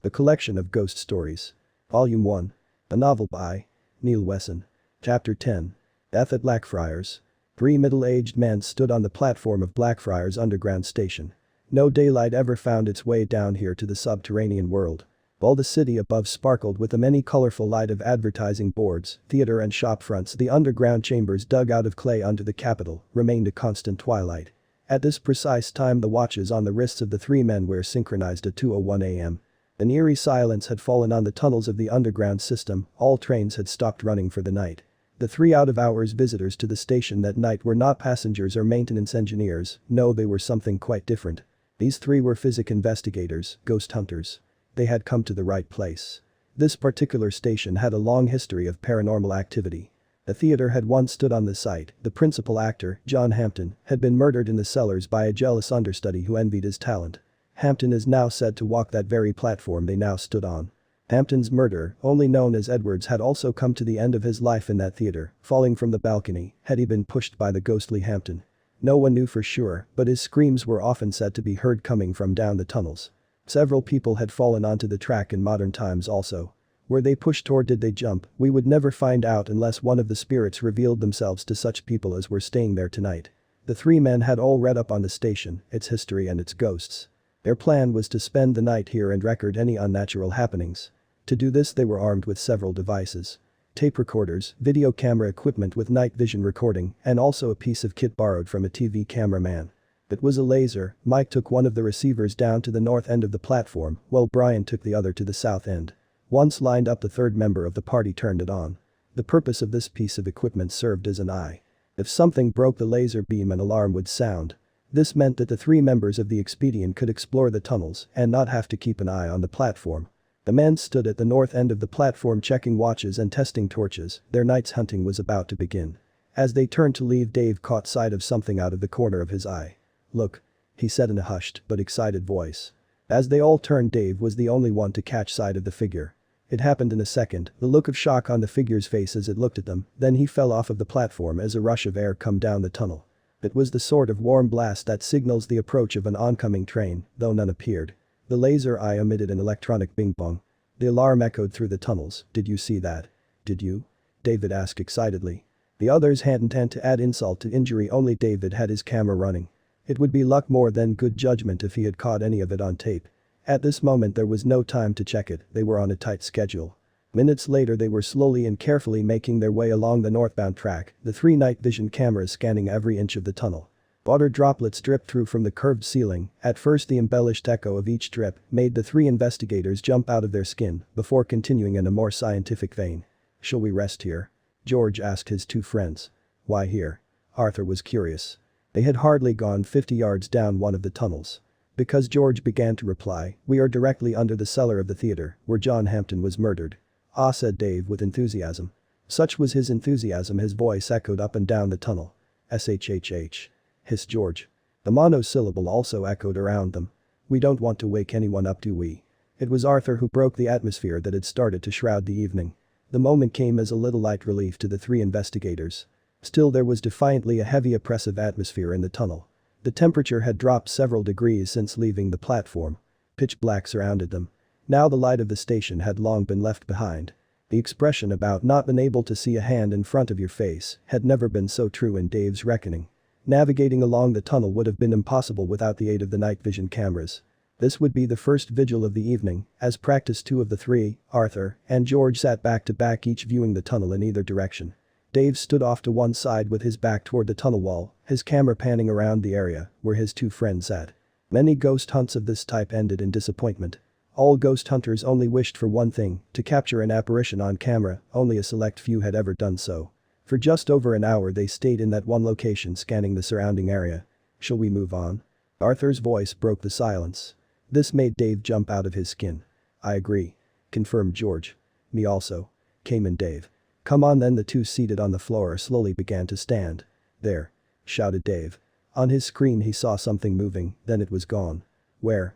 A collection of ghost stories. Volume 1. A novel by Neil Wesson. Chapter 10. Death at Blackfriars. Three middle-aged men stood on the platform of Blackfriars underground station. No daylight ever found its way down here to the subterranean world. While the city above sparkled with the many colorful light of advertising boards, theater and shop fronts, the underground chambers dug out of clay under the Capitol remained a constant twilight. At this precise time the watches on the wrists of the three men were synchronized at 2:01 a.m. An eerie silence had fallen on the tunnels of the underground system, all trains had stopped running for the night. The 3 out-of-hours visitors to the station that night were not passengers or maintenance engineers, no, they were something quite different. These three were physics investigators, ghost hunters. They had come to the right place. This particular station had a long history of paranormal activity. A theater had once stood on the site. The principal actor, John Hampton, had been murdered in the cellars by a jealous understudy who envied his talent. Hampton is now said to walk that very platform they now stood on. Hampton's murderer, only known as Edwards, had also come to the end of his life in that theater, falling from the balcony had he been pushed by the ghostly Hampton. No one knew for sure, but his screams were often said to be heard coming from down the tunnels. Several people had fallen onto the track in modern times also. Were they pushed or did they jump? We would never find out unless one of the spirits revealed themselves to such people as were staying there tonight. The three men had all read up on the station, its history and its ghosts. Their plan was to spend the night here and record any unnatural happenings. To do this they were armed with several devices. Tape recorders, video camera equipment with night vision recording, and also a piece of kit borrowed from a TV cameraman. It was a laser. Mike took one of the receivers down to the north end of the platform, while Brian took the other to the south end. Once lined up, the third member of the party turned it on. The purpose of this piece of equipment served as an eye. If something broke the laser beam, an alarm would sound. This meant that the three members of the expedition could explore the tunnels and not have to keep an eye on the platform. The men stood at the north end of the platform checking watches and testing torches. Their night's hunting was about to begin. As they turned to leave, Dave caught sight of something out of the corner of his eye. "Look," he said in a hushed but excited voice. As they all turned, Dave was the only one to catch sight of the figure. It happened in a second, the look of shock on the figure's face as it looked at them, then he fell off of the platform as a rush of air come down the tunnel. It was the sort of warm blast that signals the approach of an oncoming train, though none appeared. The laser eye emitted an electronic bing-bong. The alarm echoed through the tunnels. "Did you see that?" "Did you?" David asked excitedly. The others hadn't, and to add insult to injury, only David had his camera running. It would be luck more than good judgment if he had caught any of it on tape. At this moment there was no time to check it, they were on a tight schedule. Minutes later they were slowly and carefully making their way along the northbound track, the three night vision cameras scanning every inch of the tunnel. Water droplets dripped through from the curved ceiling. At first the embellished echo of each drip made the three investigators jump out of their skin before continuing in a more scientific vein. "Shall we rest here?" George asked his two friends. "Why here?" Arthur was curious. They had hardly gone 50 yards down one of the tunnels. Because George began to reply, "We are directly under the cellar of the theater where John Hampton was murdered." "Ah," said Dave with enthusiasm. Such was his enthusiasm his voice echoed up and down the tunnel. "SHHH," hissed George. The monosyllable also echoed around them. "We don't want to wake anyone up, do we?" It was Arthur who broke the atmosphere that had started to shroud the evening. The moment came as a little light relief to the three investigators. Still there was defiantly a heavy oppressive atmosphere in the tunnel. The temperature had dropped several degrees since leaving the platform. Pitch black surrounded them. Now the light of the station had long been left behind. The expression about not being able to see a hand in front of your face had never been so true in Dave's reckoning. Navigating along the tunnel would have been impossible without the aid of the night vision cameras. This would be the first vigil of the evening. As practice, two of the three, Arthur and George, sat back to back, each viewing the tunnel in either direction. Dave stood off to one side with his back toward the tunnel wall, his camera panning around the area where his two friends sat. Many ghost hunts of this type ended in disappointment. All ghost hunters only wished for one thing, to capture an apparition on camera. Only a select few had ever done so. For just over an hour they stayed in that one location, scanning the surrounding area. "Shall we move on?" Arthur's voice broke the silence. This made Dave jump out of his skin. "I agree," confirmed George. "Me also," came in Dave. "Come on then." The two seated on the floor slowly began to stand. "There," shouted Dave. On his screen he saw something moving, then it was gone. Where?"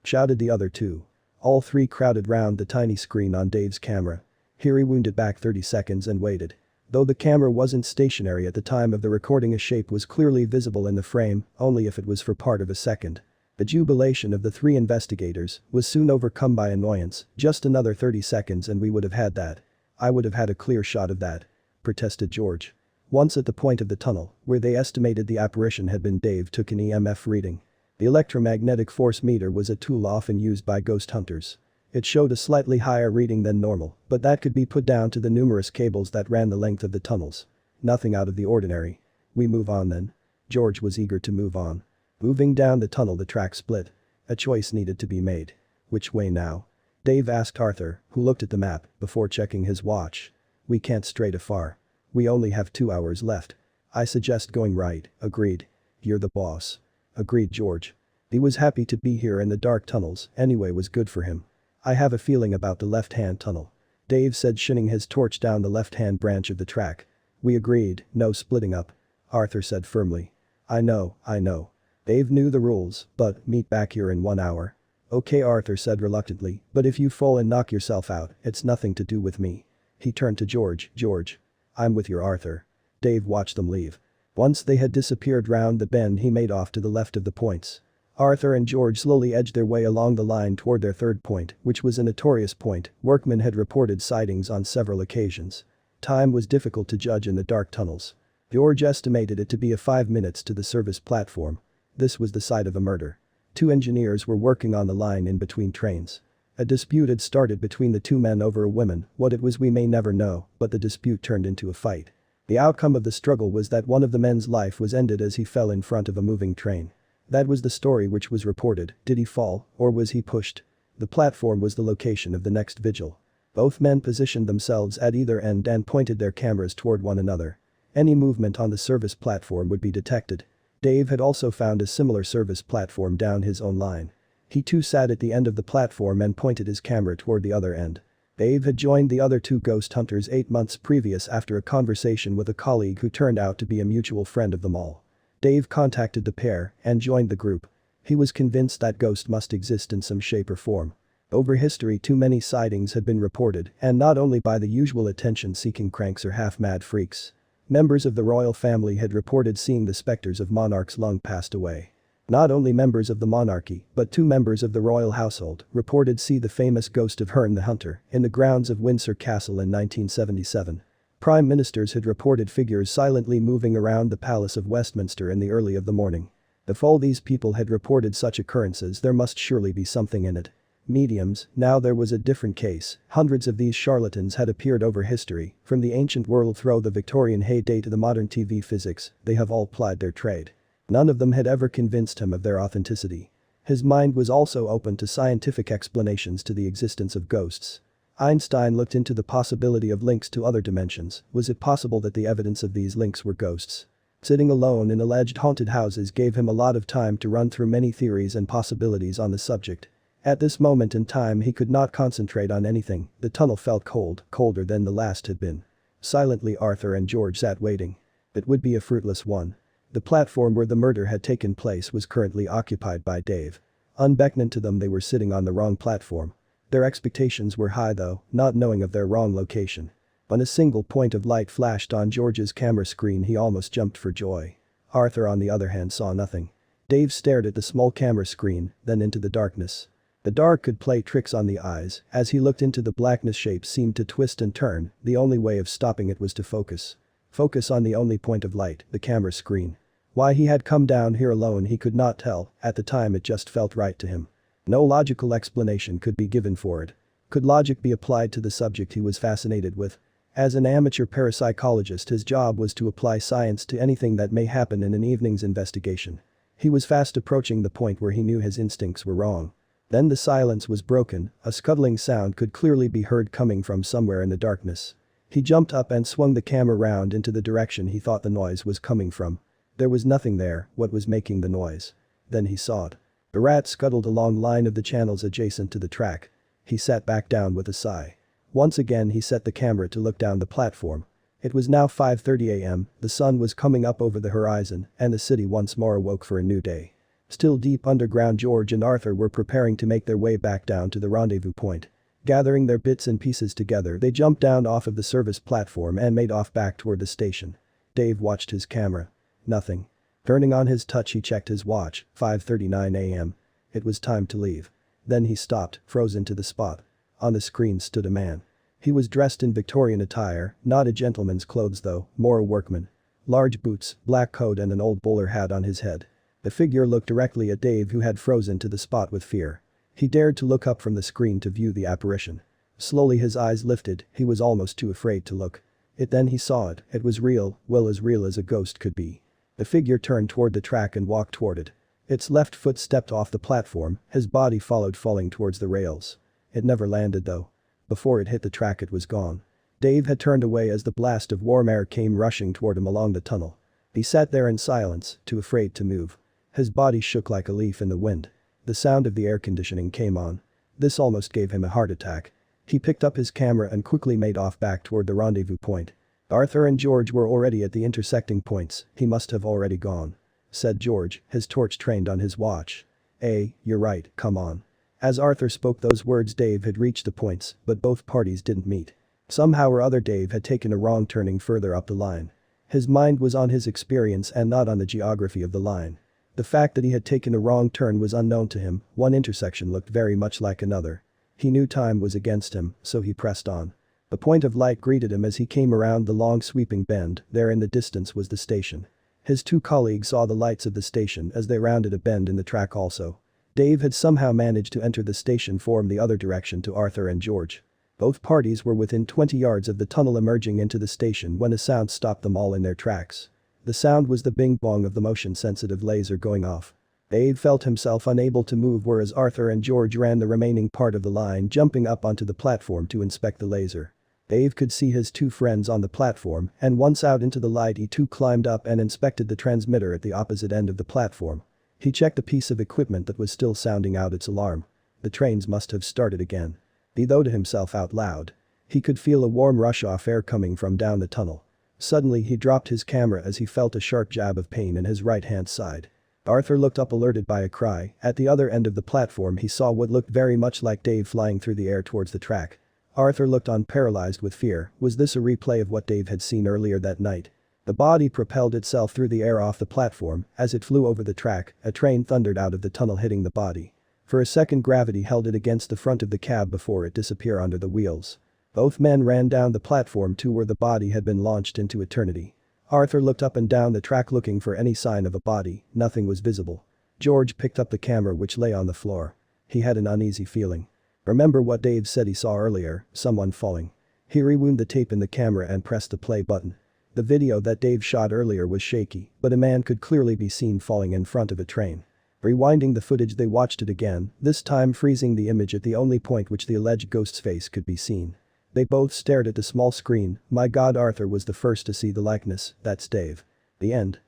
shouted the other two. All three crowded round the tiny screen on Dave's camera. Here he wound it back 30 seconds and waited. Though the camera wasn't stationary at the time of the recording, a shape was clearly visible in the frame, only if it was for part of a second. The jubilation of the three investigators was soon overcome by annoyance. Just another 30 seconds and we would have had that. I would have had a clear shot of that, protested George. Once at the point of the tunnel, where they estimated the apparition had been, Dave took an EMF reading. The electromagnetic force meter was a tool often used by ghost hunters. It showed a slightly higher reading than normal, but that could be put down to the numerous cables that ran the length of the tunnels. Nothing out of the ordinary. We move on then. George was eager to move on. Moving down the tunnel, the track split. A choice needed to be made. Which way now? Dave asked Arthur, who looked at the map before checking his watch. We can't stray too far. We only have 2 hours left. I suggest going right, agreed. You're the boss. Agreed George. He was happy to be here, and the dark tunnels anyway was good for him. I have a feeling about the left-hand tunnel, Dave said, shining his torch down the left-hand branch of the track. We agreed, no splitting up, Arthur said firmly. I know. Dave knew the rules, but meet back here in 1 hour. Okay, Arthur said reluctantly, but if you fall and knock yourself out, it's nothing to do with me. He turned to George. George. I'm with you, Arthur. Dave watched them leave. Once they had disappeared round the bend, he made off to the left of the points. Arthur and George slowly edged their way along the line toward their third point, which was a notorious point. Workmen had reported sightings on several occasions. Time was difficult to judge in the dark tunnels. George estimated it to be 5 minutes to the service platform. This was the site of a murder. 2 engineers were working on the line in between trains. A dispute had started between the 2 men over a woman. What it was we may never know, but the dispute turned into a fight. The outcome of the struggle was that one of the men's life was ended as he fell in front of a moving train. That was the story which was reported. Did he fall, or was he pushed? The platform was the location of the next vigil. Both men positioned themselves at either end and pointed their cameras toward one another. Any movement on the service platform would be detected. Dave had also found a similar service platform down his own line. He too sat at the end of the platform and pointed his camera toward the other end. Dave had joined the other 2 ghost hunters 8 months previous after a conversation with a colleague who turned out to be a mutual friend of them all. Dave contacted the pair and joined the group. He was convinced that ghosts must exist in some shape or form. Over history, too many sightings had been reported, and not only by the usual attention-seeking cranks or half-mad freaks. Members of the royal family had reported seeing the specters of monarchs long passed away. Not only members of the monarchy, but 2 members of the royal household reported see the famous ghost of Herne the Hunter in the grounds of Windsor Castle in 1977. Prime ministers had reported figures silently moving around the Palace of Westminster in the early of the morning. If all these people had reported such occurrences, there must surely be something in it. Mediums, now there was a different case. Hundreds of these charlatans had appeared over history, from the ancient world through the Victorian heyday to the modern TV physics. They have all plied their trade. None of them had ever convinced him of their authenticity. His mind was also open to scientific explanations to the existence of ghosts. Einstein looked into the possibility of links to other dimensions. Was it possible that the evidence of these links were ghosts? Sitting alone in alleged haunted houses gave him a lot of time to run through many theories and possibilities on the subject. At this moment in time, he could not concentrate on anything. The tunnel felt cold, colder than the last had been. Silently, Arthur and George sat waiting. It would be a fruitless one. The platform where the murder had taken place was currently occupied by Dave. Unbeknown to them, they were sitting on the wrong platform. Their expectations were high though, not knowing of their wrong location. When a single point of light flashed on George's camera screen, he almost jumped for joy. Arthur, on the other hand, saw nothing. Dave stared at the small camera screen, then into the darkness. The dark could play tricks on the eyes. As he looked into the blackness, shapes seemed to twist and turn. The only way of stopping it was to focus. Focus on the only point of light, the camera screen. Why he had come down here alone he could not tell. At the time, it just felt right to him. No logical explanation could be given for it. Could logic be applied to the subject he was fascinated with? As an amateur parapsychologist, his job was to apply science to anything that may happen in an evening's investigation. He was fast approaching the point where he knew his instincts were wrong. Then the silence was broken. A scuttling sound could clearly be heard coming from somewhere in the darkness. He jumped up and swung the camera round into the direction he thought the noise was coming from. There was nothing there. What was making the noise? Then he saw it. A rat scuttled along line of the channels adjacent to the track. He sat back down with a sigh. Once again he set the camera to look down the platform. It was now 5:30 a.m., the sun was coming up over the horizon, and the city once more awoke for a new day. Still deep underground, George and Arthur were preparing to make their way back down to the rendezvous point. Gathering their bits and pieces together, they jumped down off of the service platform and made off back toward the station. Dave watched his camera. Nothing. Turning on his touch, he checked his watch. 5:39 a.m. It was time to leave. Then he stopped, frozen to the spot. On the screen stood a man. He was dressed in Victorian attire, not a gentleman's clothes though, more a workman. Large boots, black coat and an old bowler hat on his head. The figure looked directly at Dave, who had frozen to the spot with fear. He dared to look up from the screen to view the apparition. Slowly his eyes lifted, he was almost too afraid to look. Then he saw it, it was real, well as real as a ghost could be. The figure turned toward the track and walked toward it. Its left foot stepped off the platform, his body followed, falling towards the rails. It never landed though. Before it hit the track it was gone. Dave had turned away as the blast of warm air came rushing toward him along the tunnel. He sat there in silence, too afraid to move. His body shook like a leaf in the wind. The sound of the air conditioning came on. This almost gave him a heart attack. He picked up his camera and quickly made off back toward the rendezvous point. Arthur and George were already at the intersecting points, he must have already gone. Said George, his torch trained on his watch. You're right, come on. As Arthur spoke those words, Dave had reached the points, but both parties didn't meet. Somehow or other Dave had taken a wrong turning further up the line. His mind was on his experience and not on the geography of the line. The fact that he had taken a wrong turn was unknown to him, one intersection looked very much like another. He knew time was against him, so he pressed on. A point of light greeted him as he came around the long sweeping bend, there in the distance was the station. His two colleagues saw the lights of the station as they rounded a bend in the track also. Dave had somehow managed to enter the station from the other direction to Arthur and George. Both parties were within 20 yards of the tunnel emerging into the station when a sound stopped them all in their tracks. The sound was the bing-bong of the motion-sensitive laser going off. Dave felt himself unable to move, whereas Arthur and George ran the remaining part of the line, jumping up onto the platform to inspect the laser. Dave could see his two friends on the platform, and once out into the light he too climbed up and inspected the transmitter at the opposite end of the platform. He checked the piece of equipment that was still sounding out its alarm. The trains must have started again. He thought to himself out loud. He could feel a warm rush of air coming from down the tunnel. Suddenly he dropped his camera as he felt a sharp jab of pain in his right-hand side. Arthur looked up, alerted by a cry. At the other end of the platform he saw what looked very much like Dave flying through the air towards the track. Arthur looked on, paralyzed with fear. Was this a replay of what Dave had seen earlier that night? The body propelled itself through the air off the platform. As it flew over the track, a train thundered out of the tunnel, hitting the body. For a second gravity held it against the front of the cab before it disappeared under the wheels. Both men ran down the platform to where the body had been launched into eternity. Arthur looked up and down the track looking for any sign of a body. Nothing was visible. George picked up the camera which lay on the floor. He had an uneasy feeling. Remember what Dave said he saw earlier, someone falling. He rewound the tape in the camera and pressed the play button. The video that Dave shot earlier was shaky, but a man could clearly be seen falling in front of a train. Rewinding the footage, they watched it again, this time freezing the image at the only point which the alleged ghost's face could be seen. They both stared at the small screen. My God, Arthur was the first to see the likeness. That's Dave. The end.